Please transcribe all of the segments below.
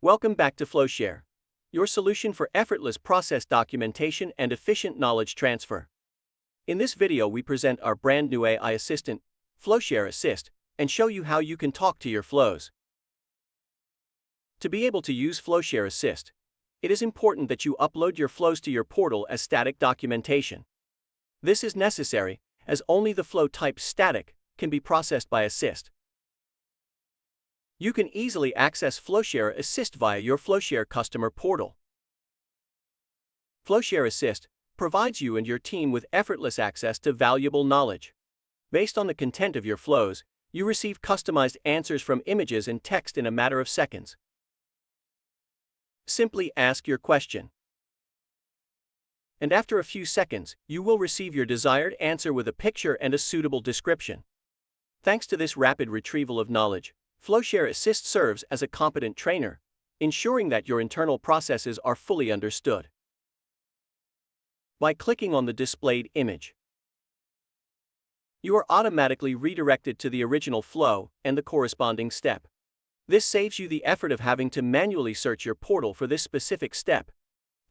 Welcome back to FlowShare, your solution for effortless process documentation and efficient knowledge transfer. In this video, we present our brand new AI assistant, FlowShare Assist, and show you how you can talk to your flows. To be able to use FlowShare Assist, it is important that you upload your flows to your portal as static documentation. This is necessary, as only the flow type static can be processed by Assist. You can easily access FlowShare Assist via your FlowShare customer portal. FlowShare Assist provides you and your team with effortless access to valuable knowledge. Based on the content of your flows, you receive customized answers from images and text in a matter of seconds. Simply ask your question, and after a few seconds, you will receive your desired answer with a picture and a suitable description. Thanks to this rapid retrieval of knowledge, FlowShare Assist serves as a competent trainer, ensuring that your internal processes are fully understood. By clicking on the displayed image, you are automatically redirected to the original flow and the corresponding step. This saves you the effort of having to manually search your portal for this specific step.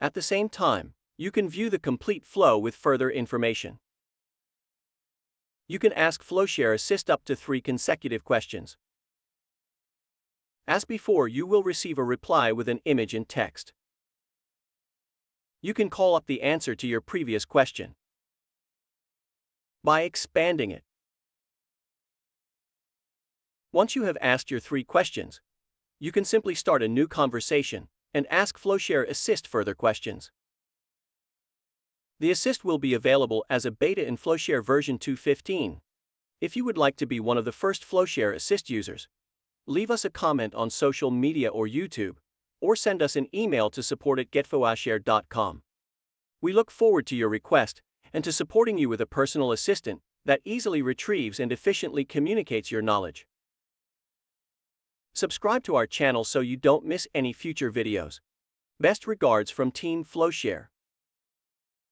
At the same time, you can view the complete flow with further information. You can ask FlowShare Assist up to 3 consecutive questions. As before, you will receive a reply with an image and text. You can call up the answer to your previous question by expanding it. Once you have asked your 3 questions, you can simply start a new conversation and ask FlowShare Assist further questions. The Assist will be available as a beta in FlowShare version 2.15. If you would like to be one of the first FlowShare Assist users, leave us a comment on social media or YouTube, or send us an email to support@getflowshare.com. We look forward to your request and to supporting you with a personal assistant that easily retrieves and efficiently communicates your knowledge. Subscribe to our channel so you don't miss any future videos. Best regards from Team FlowShare.